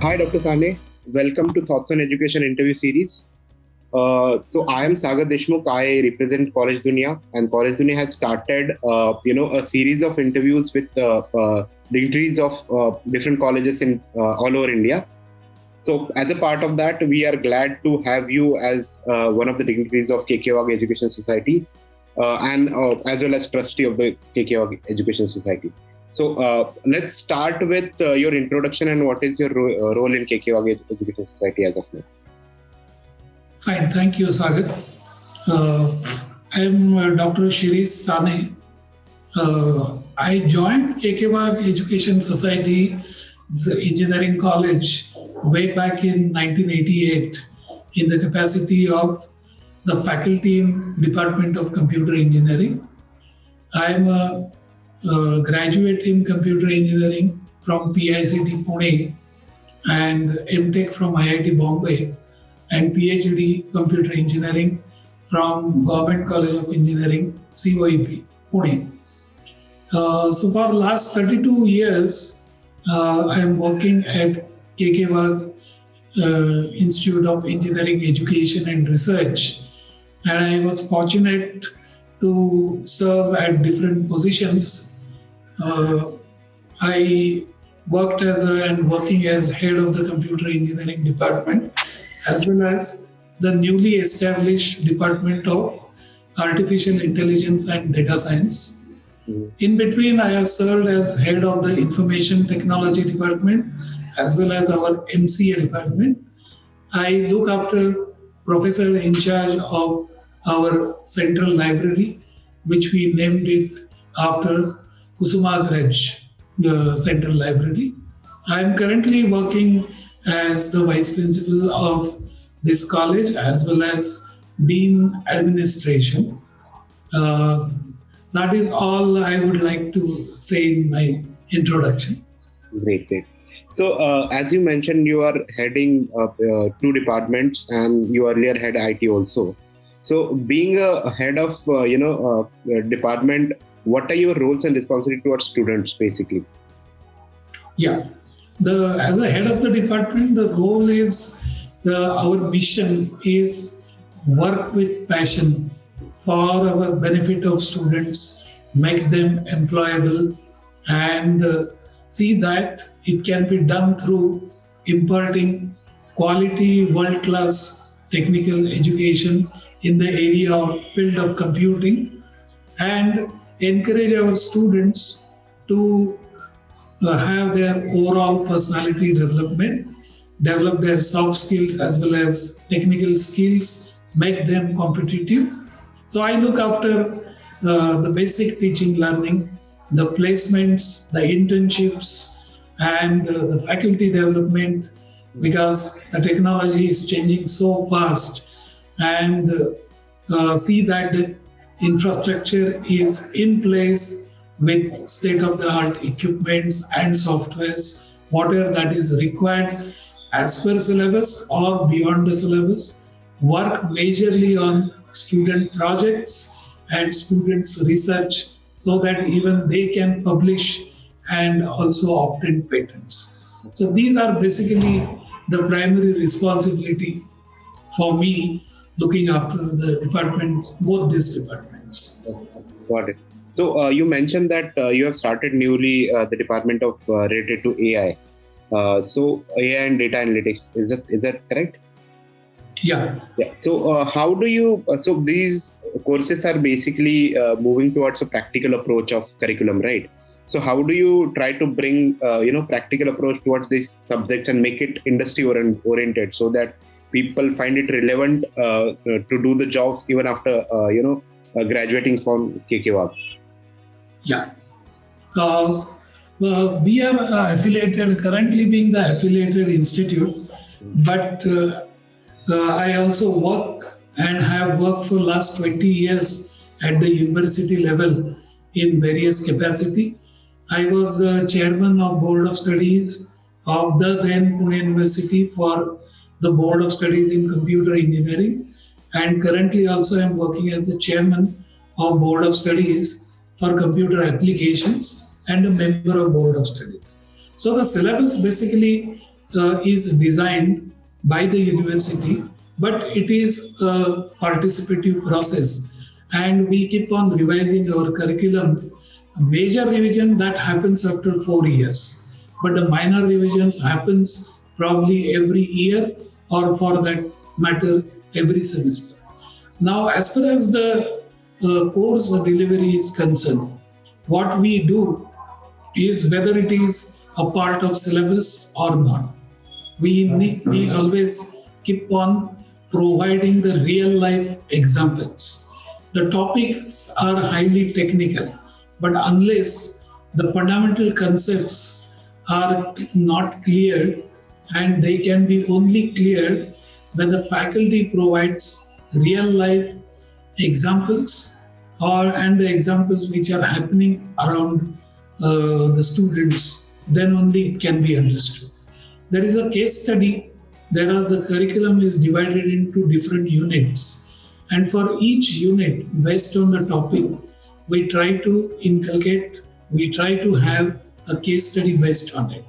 Hi, Dr. Sane. Welcome to Thoughts on Education interview series. So I am Sagar Deshmukh. I represent Collegedunia, and Collegedunia has started, a series of interviews with dignitaries of different colleges in all over India. So as a part of that, we are glad to have you as one of the dignitaries of KKWIEER Education Society, and as well as trustee of the KKWIEER Education Society. So let's start with your introduction and what is your role in KKWIEER Education Society as of now. Fine, thank you, Sagar. I am Dr. S Sane. I joined KKWIEER Education Society's engineering college way back in 1988 in the capacity of the faculty in Department of Computer Engineering. I am a graduate in computer engineering from PICT Pune and MTech from IIT Bombay and PhD computer engineering from Government College of Engineering, COEP, Pune. So for the last 32 years, I am working at KKWIEER Institute of Engineering Education and Research, and I was fortunate to serve at different positions. I worked working as head of the computer engineering department, as well as the newly established Department of Artificial Intelligence and Data Science. In between, I have served as head of the Information Technology Department, as well as our MCA department. I look after professor in charge of our central library, which we named it after Kusumagraj, the central library. I am currently working as the vice principal of this college, as well as dean administration. That is all I would like to say in my introduction. Great. So as you mentioned, you are heading two departments, and you earlier had IT also. So being a head of department, what are your roles and responsibilities towards students, basically? Yeah, as a head of the department, the role is our mission is work with passion for our benefit of students, make them employable, and see that it can be done through imparting quality, world-class technical education in the area of field of computing, and encourage our students to have their overall personality development, develop their soft skills as well as technical skills, make them competitive. So I look after the basic teaching learning, the placements, the internships, and the faculty development, because the technology is changing so fast, and see that the infrastructure is in place with state-of-the-art equipments and softwares, whatever that is required as per syllabus or beyond the syllabus, work majorly on student projects and students' research so that even they can publish and also obtain patents. So these are basically the primary responsibility for me looking after the department, both these departments. Got it. So you mentioned that you have started newly the department of related to AI. So AI and data analytics, is that correct? Yeah. So how do you? So these courses are basically moving towards a practical approach of curriculum, right? So how do you try to bring practical approach towards this subject and make it industry oriented so that people find it relevant to do the jobs even after graduating from KKWIEER? Yeah. We are affiliated, currently being the affiliated institute, but I also work and have worked for last 20 years at the university level in various capacity. I was the chairman of Board of Studies of the then Pune University for the Board of Studies in Computer Engineering, and currently also I am working as the chairman of Board of Studies for Computer Applications and a member of Board of Studies. So the syllabus basically is designed by the university, but it is a participative process, and we keep on revising our curriculum. A major revision that happens after 4 years, but the minor revisions happens probably every year, or for that matter every semester. Now, as far as the course delivery is concerned, what we do is whether it is a part of syllabus or not. We always keep on providing the real life examples. The topics are highly technical, but unless the fundamental concepts are not cleared, and they can be only cleared when the faculty provides real life examples, and the examples which are happening around the students, then only it can be understood. There is a case study. The curriculum is divided into different units, and for each unit, based on the topic, we try to inculcate, we try to have a case study based on it.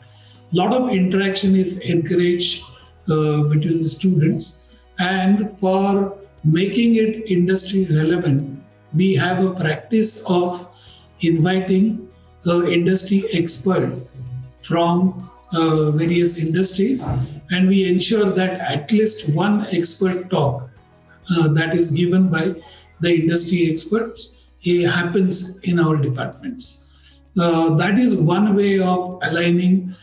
Lot of interaction is encouraged between the students, and for making it industry relevant, we have a practice of inviting industry expert from various industries, and we ensure that at least one expert talk that is given by the industry experts happens in our departments. That is one way of aligning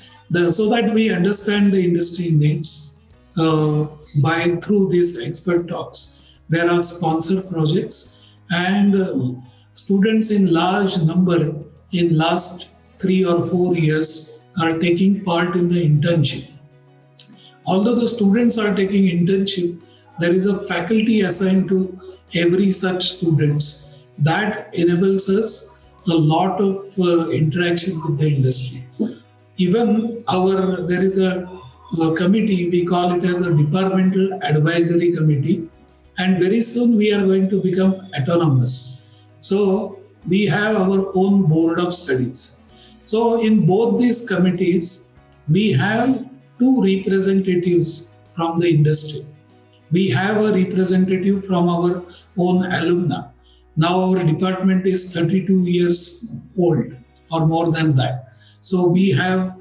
so that we understand the industry needs by through these expert talks. There are sponsored projects, and students in large number in last 3 or 4 years are taking part in the internship. Although the students are taking internship, there is a faculty assigned to every such students. That enables us a lot of interaction with the industry. Even there is a committee, we call it as a departmental advisory committee, and very soon we are going to become autonomous. So we have our own board of studies. So in both these committees, we have 2 representatives from the industry. We have a representative from our own alumni. Now our department is 32 years old or more than that. So we have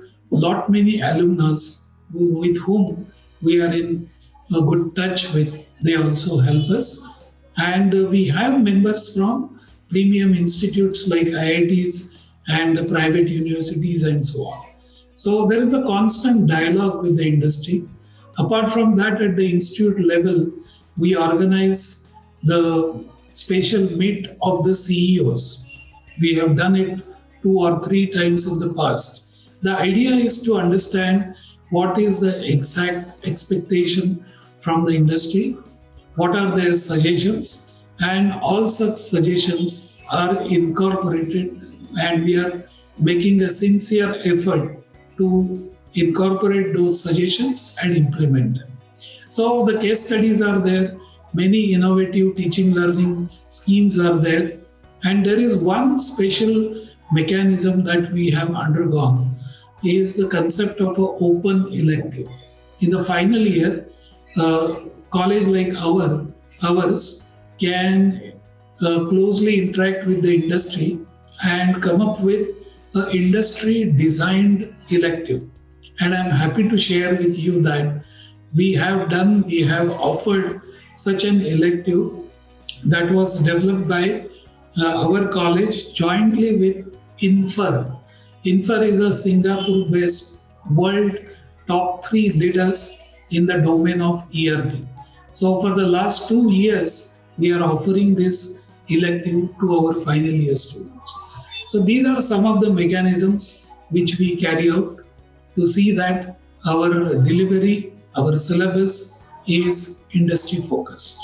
many alumnus with whom we are in a good touch with. They also help us. And we have members from premium institutes like IITs and private universities and so on. So there is a constant dialogue with the industry. Apart from that, at the institute level, we organize the special meet of the CEOs. We have done it 2 or 3 times in the past. The idea is to understand what is the exact expectation from the industry, what are their suggestions, and all such suggestions are incorporated, and we are making a sincere effort to incorporate those suggestions and implement them. So the case studies are there, many innovative teaching learning schemes are there, and there is one special mechanism that we have undergone is the concept of an open elective. In the final year, college like ours can closely interact with the industry and come up with an industry designed elective. And I'm happy to share with you that we have offered such an elective that was developed by our college jointly with Infer. Infer is a Singapore-based world top 3 leaders in the domain of ERP. So for the last 2 years, we are offering this elective to our final year students. So these are some of the mechanisms which we carry out to see that our delivery, our syllabus is industry focused.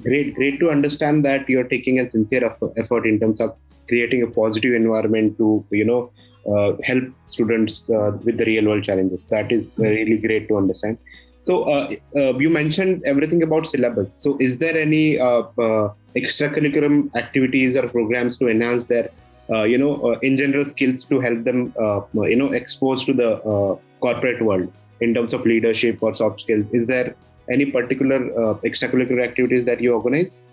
Great to understand that you're taking a sincere effort in terms of creating a positive environment to help students with the real world challenges. That is really great to understand. So you mentioned everything about syllabus. So is there any extracurricular activities or programs to enhance their in general skills to help them exposed to the corporate world? in terms of leadership or soft skills? Is there any particular extracurricular activities that you organize?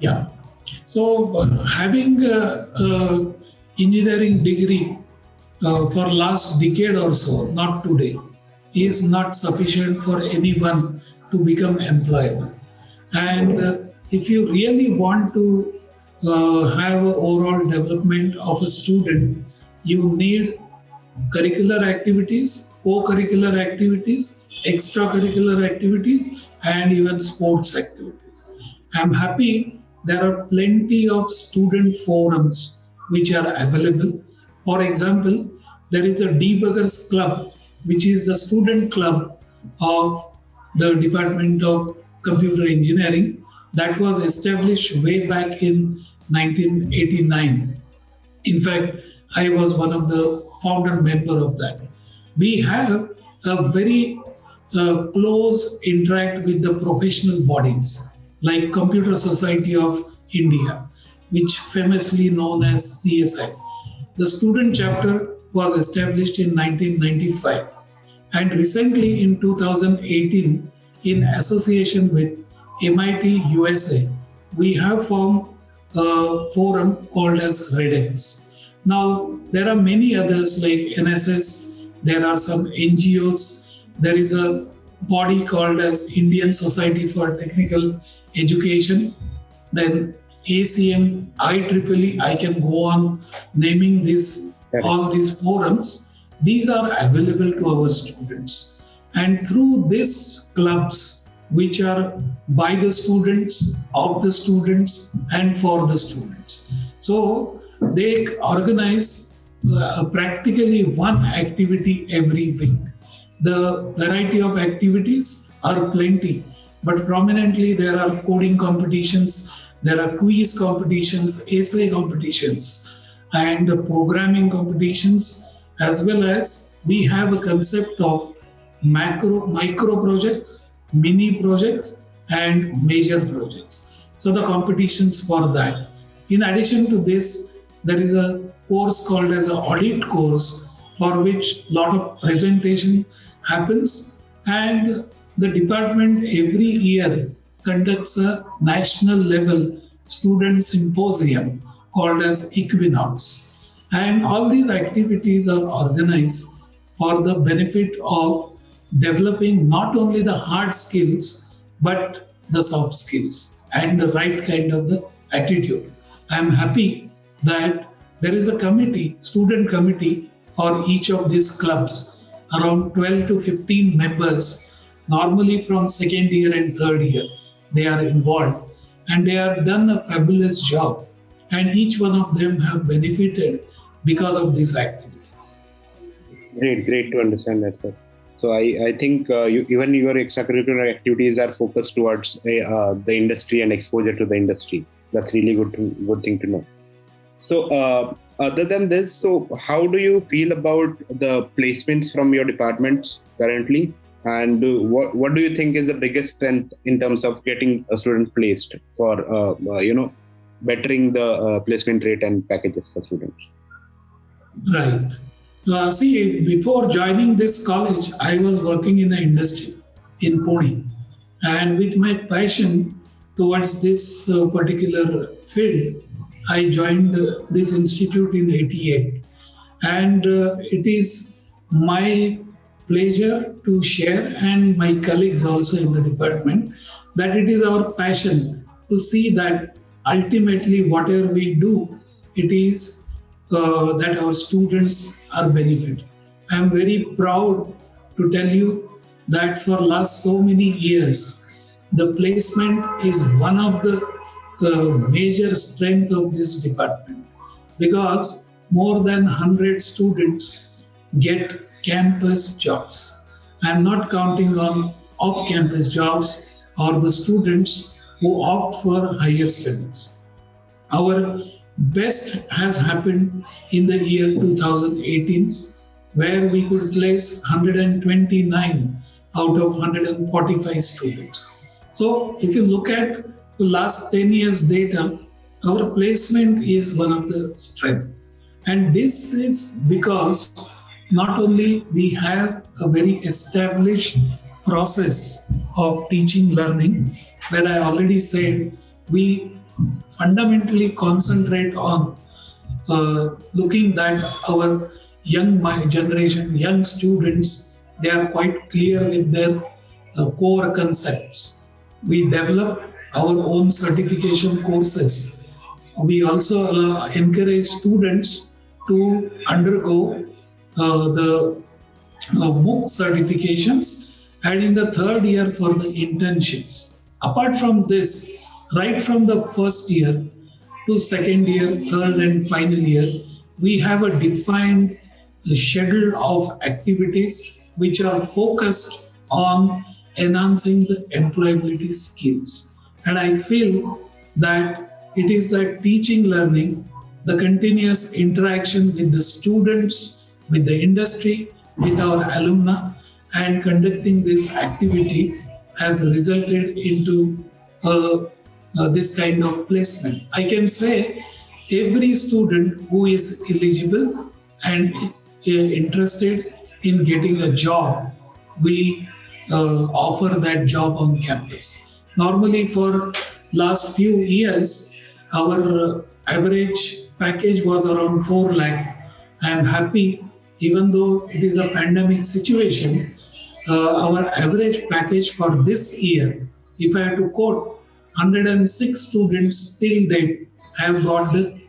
Yeah. So having a engineering degree for last decade or so, not today, is not sufficient for anyone to become employable. And if you really want to have an overall development of a student, you need curricular activities, co-curricular activities, extracurricular activities, and even sports activities. I'm happy there are plenty of student forums which are available. For example, there is a debuggers club, which is the student club of the Department of Computer Engineering that was established way back in 1989. In fact, I was one of the founder member of that. We have a very close interact with the professional bodies like Computer Society of India, which famously known as CSI. The student chapter was established in 1995, and recently in 2018, in association with MIT USA, we have formed a forum called as REDX. Now, there are many others like NSS, there are some NGOs, there is a body called as Indian Society for Technical Education, then ACM, IEEE, I can go on naming this, all these forums. These are available to our students. And through these clubs, which are by the students, of the students, and for the students. So they organize practically one activity every week. The variety of activities are plenty, but prominently there are coding competitions, there are quiz competitions, essay competitions, and programming competitions, as well as we have a concept of micro projects, mini projects, and major projects. So the competitions for that. In addition to this, there is a course called as an audit course for which a lot of presentation happens, and the department every year conducts a national level student symposium called as Equinox. And all these activities are organized for the benefit of developing not only the hard skills, but the soft skills and the right kind of the attitude. I am happy that there is a committee, student committee for each of these clubs, around 12 to 15 members, normally from second year and third year. They are involved and they have done a fabulous job, and each one of them have benefited because of these activities. Great to understand that, sir. So I think even your extracurricular activities are focused towards the industry and exposure to the industry. That's really good thing to know. So other than this, so how do you feel about the placements from your departments currently? And what do you think is the biggest strength in terms of getting a student placed for bettering the placement rate and packages for students? Right. See, before joining this college, I was working in the industry in Pune. And with my passion towards this particular field, I joined this institute in 88. And it is my pleasure to share, and my colleagues also in the department, that it is our passion to see that ultimately whatever we do, it is that our students are benefited. I am very proud to tell you that for last so many years, the placement is one of the major strength of this department, because more than 100 students get campus jobs. I am not counting on off-campus jobs or the students who opt for higher studies. Our best has happened in the year 2018, where we could place 129 out of 145 students. So if you look at the last 10 years data, our placement is one of the strength. And this is because not only we have a very established process of teaching learning, where I already said we fundamentally concentrate on looking that our generation, young students, they are quite clear with their core concepts. We develop our own certification courses. We also encourage students to undergo the MOOC certifications, and in the third year for the internships. Apart from this, right from the first year to second year, third and final year, we have a defined schedule of activities which are focused on enhancing the employability skills. And I feel that it is the teaching learning, the continuous interaction with the students, with the industry, with our alumni, and conducting this activity has resulted into this kind of placement. I can say every student who is eligible and interested in getting a job, we offer that job on campus. Normally for last few years, our average package was around 4 lakh. I am happy, even though it is a pandemic situation, our average package for this year, if I have to quote, 106 students till date have got the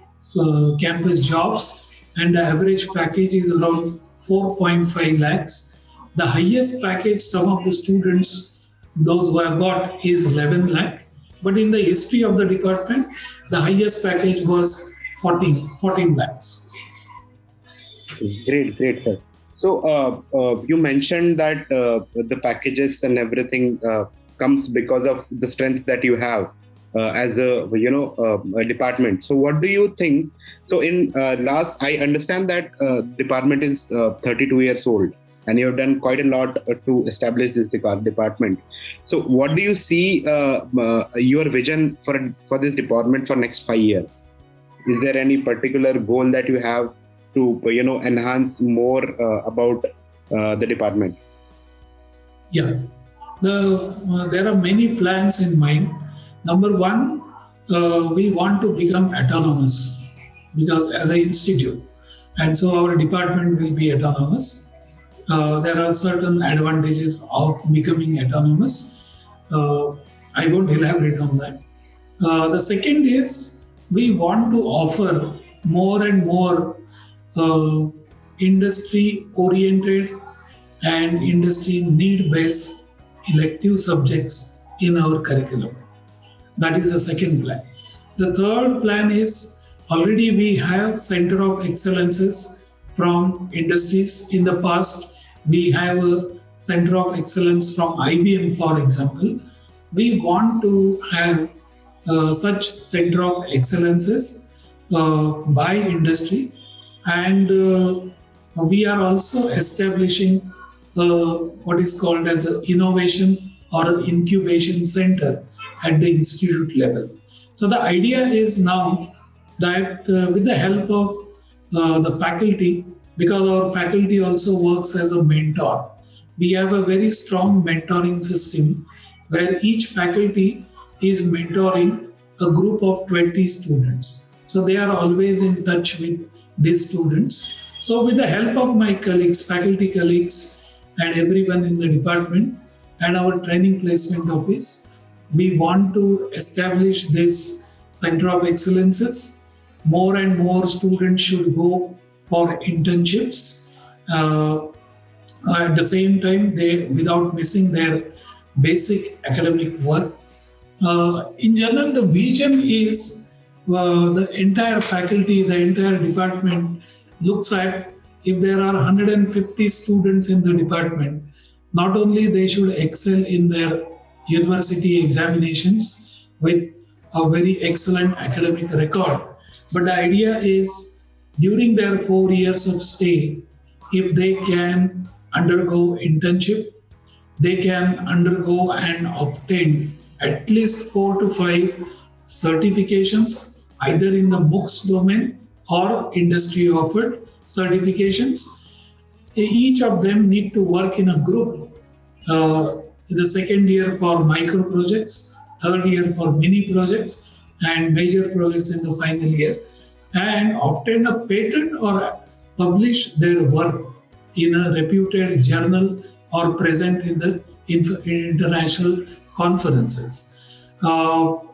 campus jobs, and the average package is around 4.5 lakhs. The highest package some of the students, those who have got, is 11 lakh. But in the history of the department, the highest package was 14 lakhs. Great, sir. So you mentioned that the packages and everything comes because of the strength that you have as a department. So what do you think? So in I understand that department is 32 years old, and you have done quite a lot to establish this department. So what do you see your vision for this department for next 5 years? Is there any particular goal that you have to enhance more about the department? Yeah, there are many plans in mind. Number one, we want to become autonomous, because as an institute, and so our department will be autonomous. There are certain advantages of becoming autonomous. I won't elaborate on that. The second is we want to offer more and more industry-oriented and industry need-based elective subjects in our curriculum. That is the second plan. The third plan is already we have Center of Excellences from industries. In the past, we have a Center of Excellence from IBM, for example. We want to have such Center of Excellences by industry, and we are also establishing what is called as an innovation or an incubation center at the institute level. So the idea is now that with the help of the faculty, because our faculty also works as a mentor, we have a very strong mentoring system where each faculty is mentoring a group of 20 students. So they are always in touch with these students. So with the help of my colleagues, faculty colleagues, and everyone in the department and our training placement office, we want to establish this Center of Excellences. More and more students should go for internships. At the same time, they, without missing their basic academic work. In general, the vision is the entire faculty, the entire department looks at, if there are 150 students in the department, not only they should excel in their university examinations with a very excellent academic record, but the idea is during their 4 years of stay, if they can undergo internship, they can undergo and obtain at least 4 to 5 certifications, either in the MOOCs domain or industry offered certifications. each of them need to work in a group. In the second year for micro projects, third year for mini projects, and major projects in the final year, and obtain a patent or publish their work in a reputed journal or present in the international conferences. While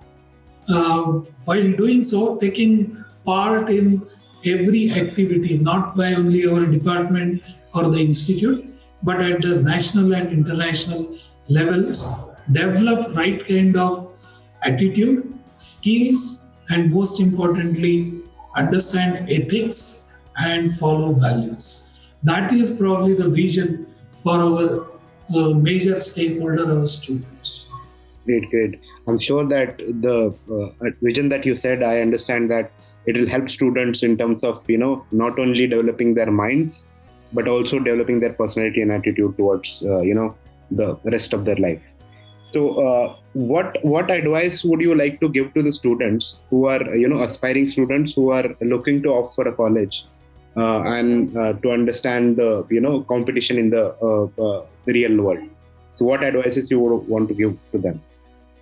doing so, taking part in every activity, not by only our department or the institute, but at the national and international levels, develop right kind of attitude, skills, and most importantly, understand ethics and follow values. That is probably the vision for our major stakeholder, our students. Great. I'm sure that the vision that you said, I understand that it will help students in terms of, not only developing their minds, but also developing their personality and attitude towards, the rest of their life. So what advice would you like to give to the students who are, aspiring students who are looking to opt for a college and to understand the, competition in the real world? So what advices you would want to give to them?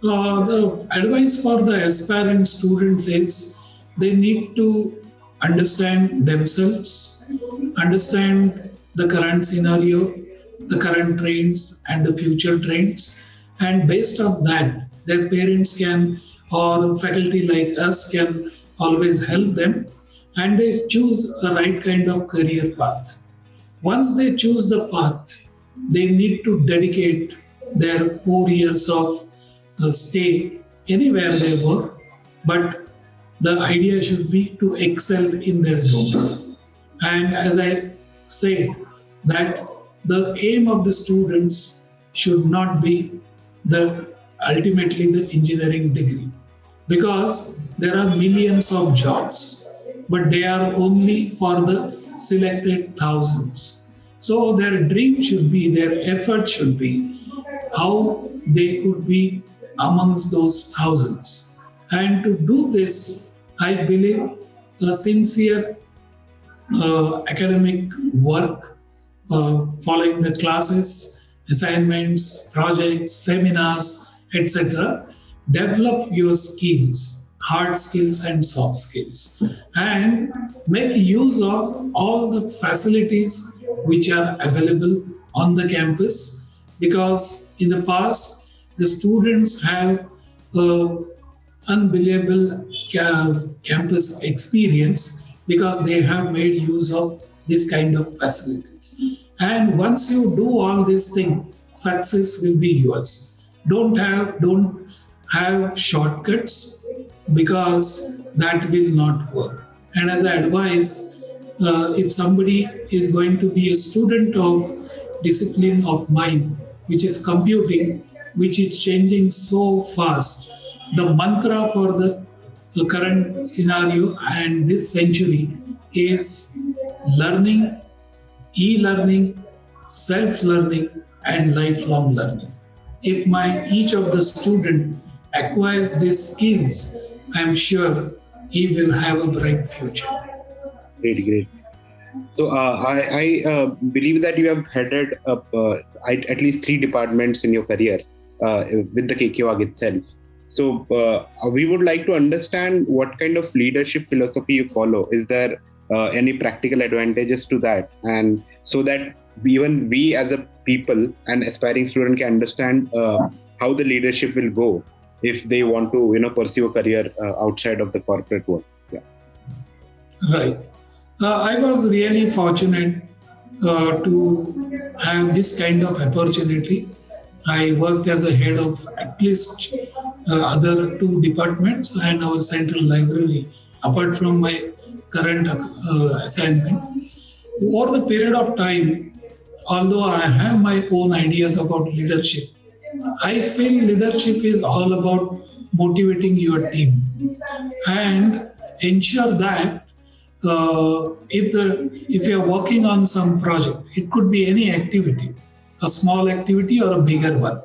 The advice for the aspiring students is they need to understand themselves, understand the current scenario, the current trends and the future trends. And based on that, their parents can, or faculty like us can always help them, and they choose a right kind of career path. Once they choose the path, they need to dedicate their 4 years of stay anywhere they work, but the idea should be to excel in their domain. And as I said, that the aim of the students should not be ultimately the engineering degree, because there are millions of jobs, but they are only for the selected thousands. So their dream should be, their effort should be how they could be amongst those thousands. And to do this, I believe a sincere academic work, following the classes, assignments, projects, seminars, etc. Develop your skills, hard skills and soft skills, and make use of all the facilities which are available on the campus, because in the past the students have unbelievable campus experience because they have made use of this kind of facilities. And once you do all these things, success will be yours. Don't have shortcuts, because that will not work. And as I advise, if somebody is going to be a student of discipline of mind, which is computing, which is changing so fast, the mantra for the current scenario and this century is learning, e-learning, self-learning, and lifelong learning. If each of the student acquires these skills, I am sure he will have a bright future. Great. So I believe that you have headed up at least 3 departments in your career with the KKWIEER itself. So we would like to understand what kind of leadership philosophy you follow. Is there any practical advantages to that? And so that even we as a people and aspiring student can understand how the leadership will go if they want to pursue a career outside of the corporate world. Yeah. Right. I was really fortunate to have this kind of opportunity. I worked as a head of at least other 2 departments and our central library, apart from my current assignment. Over the period of time, although I have my own ideas about leadership, I feel leadership is all about motivating your team and ensure that if you are working on some project, it could be any activity, a small activity or a bigger one.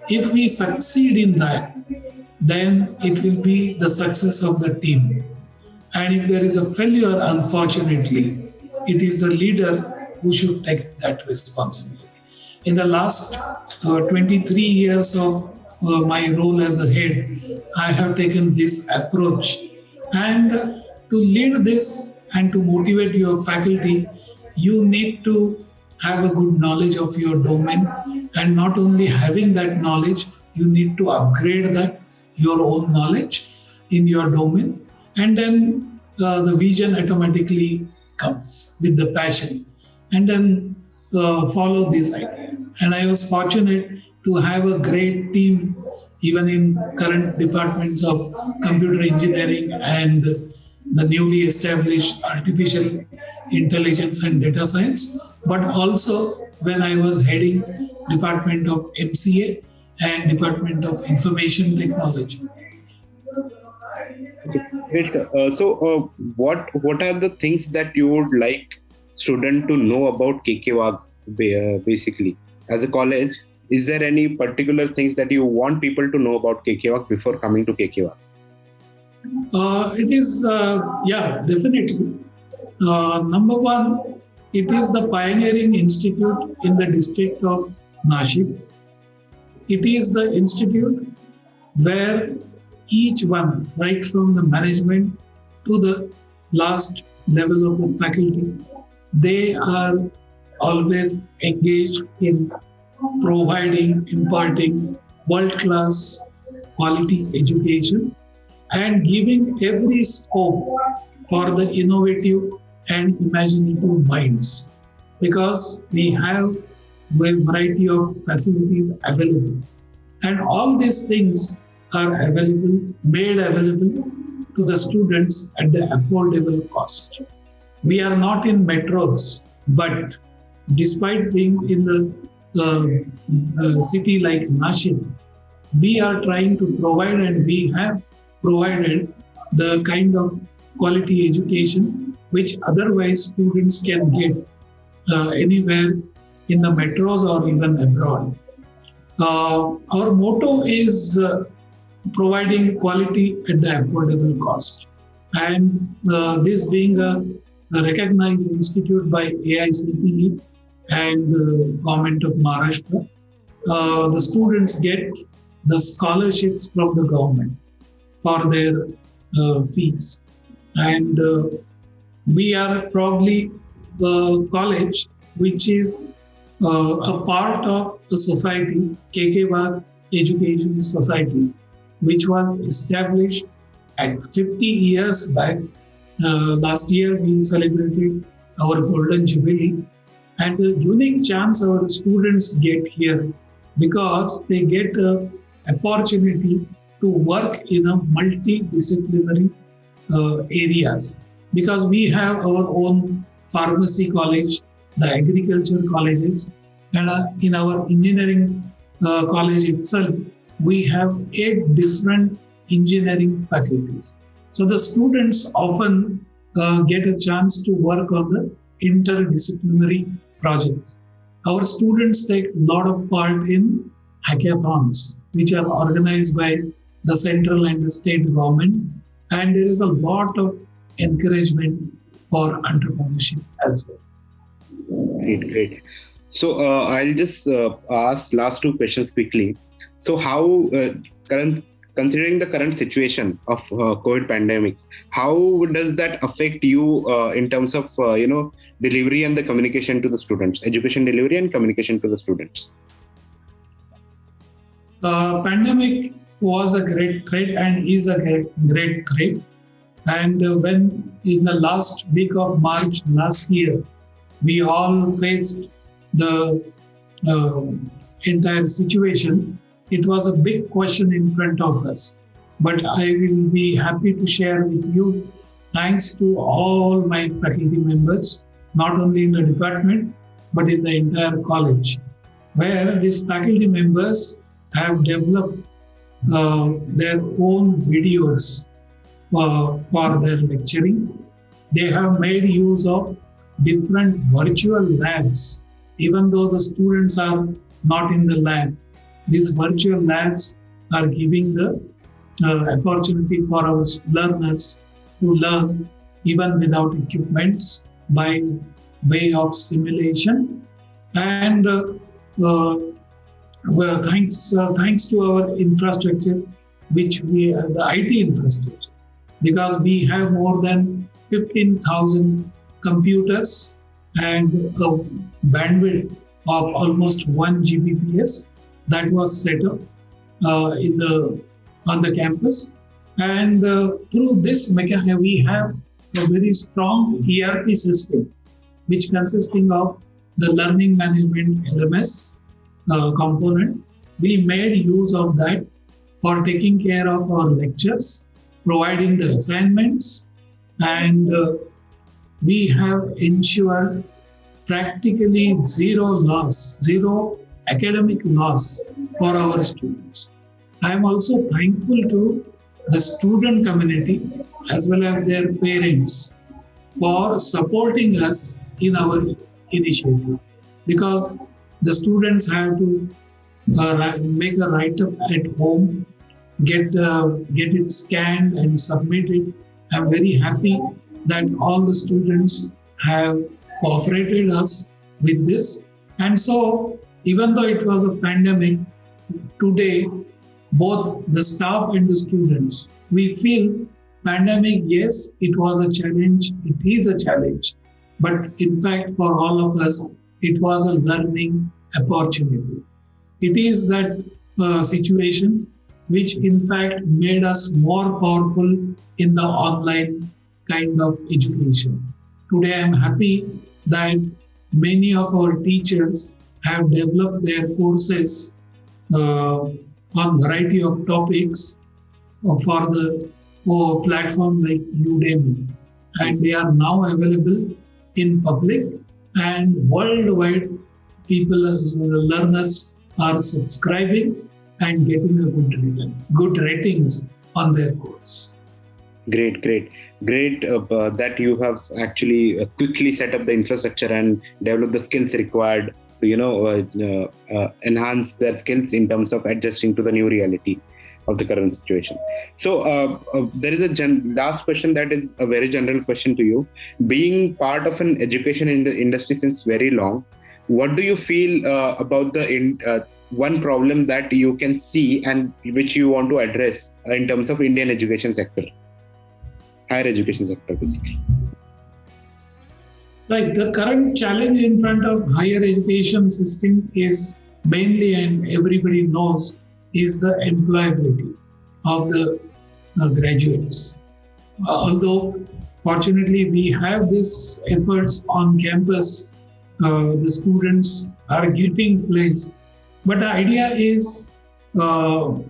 If we succeed in that, then it will be the success of the team. And if there is a failure, unfortunately, it is the leader who should take that responsibility. In the last 23 years of my role as a head, I have taken this approach. And to lead this and to motivate your faculty, you need to have a good knowledge of your domain. And not only having that knowledge, you need to upgrade that, your own knowledge in your domain. And then the vision automatically comes with the passion. And then follow this idea. And I was fortunate to have a great team, even in current departments of computer engineering and the newly established artificial intelligence and data science, but also when I was heading Department of MCA and Department of Information Technology. Great. What are the things that you would like student to know about KKWIEER basically as a college? Is there any particular things that you want people to know about KKWIEER before coming to KKWIEER? It is, definitely. Number one, it is the pioneering institute in the district of Nashik. It is the institute where each one, right from the management to the last level of the faculty, they are always engaged in providing, imparting world-class quality education and giving every scope for the innovative and imaginative minds, because we have a variety of facilities available. And all these things are available, made available to the students at the affordable cost. We are not in metros, but despite being in the city like Nashik, we are trying to provide, and we have provided the kind of quality education which otherwise students can get anywhere in the metros or even abroad. Our motto is providing quality at the affordable cost. And this being a recognized institute by AICTE and Government of Maharashtra, the students get the scholarships from the government for their fees. And we are probably the college which is a part of the society, KKWIEER Education Society, which was established at 50 years back. Last year we celebrated our Golden Jubilee, and a unique chance our students get here because they get an opportunity to work in a multidisciplinary areas, because we have our own pharmacy college, the agriculture colleges, and in our engineering college itself, we have 8 different engineering faculties. So the students often get a chance to work on the interdisciplinary projects. Our students take a lot of part in hackathons, which are organized by the central and the state government, and there is a lot of encouragement for entrepreneurship as well. Great. So I'll just ask last 2 questions quickly. So how, considering the current situation of COVID pandemic, how does that affect you in terms of delivery and the communication to the students, education delivery and communication to the students? Pandemic was a great threat and is a great threat. And when in the last week of March last year, we all faced the entire situation, it was a big question in front of us. But I will be happy to share with you, thanks to all my faculty members, not only in the department, but in the entire college, where these faculty members have developed their own videos for their lecturing. They have made use of different virtual labs, even though the students are not in the lab. These virtual labs are giving the opportunity for our learners to learn even without equipments by way of simulation. And well, thanks to our infrastructure, which we the IT infrastructure, because we have more than 15,000 computers and a bandwidth of almost 1 Gbps that was set up on the campus. And through this mechanism, we have a very strong ERP system, which consisting of the learning management LMS component. We made use of that for taking care of our lectures, providing the assignments, and we have ensured practically zero academic loss for our students. I am also thankful to the student community as well as their parents for supporting us in our initiative, because the students have to make a write-up at home, get it scanned and submit it. I'm very happy that all the students have cooperated us with this. And so, even though it was a pandemic, today, both the staff and the students, we feel pandemic, yes, it was a challenge, it is a challenge. But in fact, for all of us, it was a learning opportunity. It is that situation which in fact made us more powerful in the online kind of education. Today, I'm happy that many of our teachers have developed their courses on variety of topics for the platform like Udemy, and they are now available in public, and worldwide people, learners are subscribing and getting a good ratings on their course. Great that you have actually quickly set up the infrastructure and develop the skills required to enhance their skills in terms of adjusting to the new reality of the current situation. So there is a last question that is a very general question to you. Being part of an education in the industry since very long, what do you feel about the one problem that you can see and which you want to address in terms of Indian education sector, higher education sector basically? Like the current challenge in front of higher education system is mainly, and everybody knows, is the employability of the graduates. Although fortunately we have these efforts on campus, the students are getting placed. But the idea is the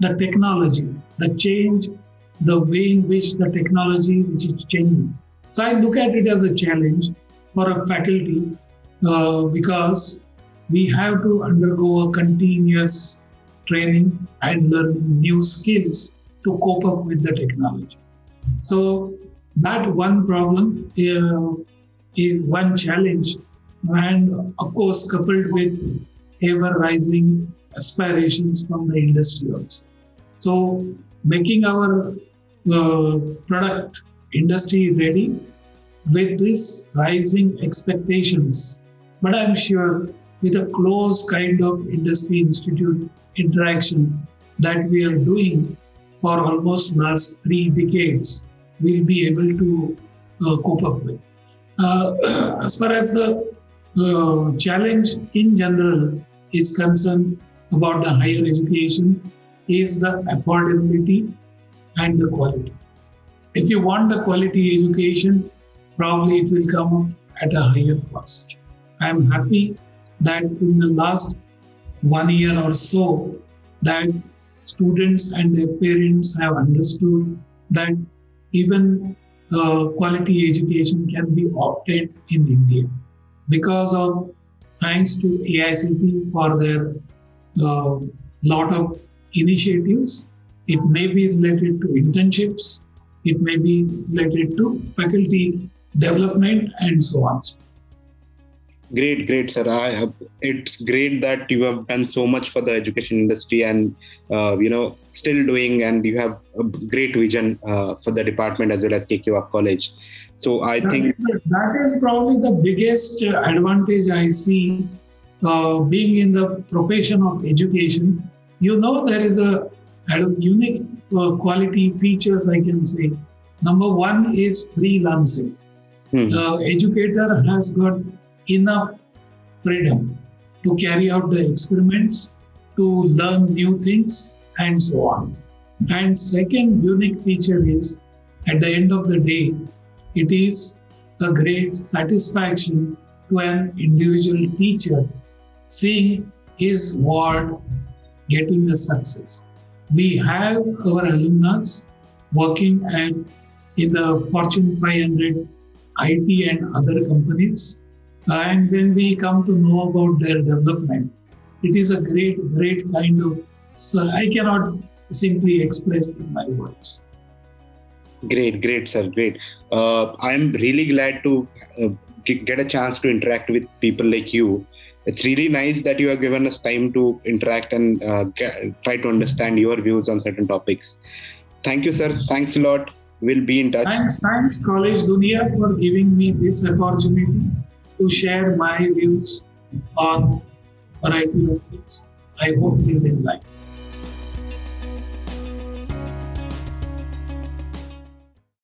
technology, the change, the way in which the technology which is changing. So I look at it as a challenge for a faculty because we have to undergo a continuous training and learn new skills to cope up with the technology. So that one problem is one challenge, and of course coupled with ever rising aspirations from the industry also. So making our product industry ready with this rising expectations. But I'm sure with a close kind of industry institute interaction that we are doing for almost last 3 decades, we'll be able to cope up with. As far as the challenge in general is concerned about the higher education, is the affordability and the quality. If you want the quality education, probably it will come up at a higher cost. I'm happy that in the last 1 year or so, that students and their parents have understood that even quality education can be obtained in India because of thanks to AICT for their lot of initiatives. It may be related to internships, it may be related to faculty development and so on. Great, sir. It's great that you have done so much for the education industry and still doing, and you have a great vision for the department as well as KKWIEER College. So I think That is probably the biggest advantage I see being in the profession of education. There is a unique quality features I can say. Number one is freelancing. The educator has got enough freedom to carry out the experiments, to learn new things, and so on. And second unique feature is at the end of the day, it is a great satisfaction to an individual teacher seeing his ward getting a success. We have our alumnus working in the Fortune 500 IT and other companies. And when we come to know about their development, it is a great kind of, I cannot simply express in my words. Great, sir. Great. I'm really glad to get a chance to interact with people like you. It's really nice that you have given us time to interact and try to understand your views on certain topics. Thank you, sir. Thanks a lot. We'll be in touch. Thanks, Collegedunia, for giving me this opportunity to share my views on variety of things. I hope it is in line.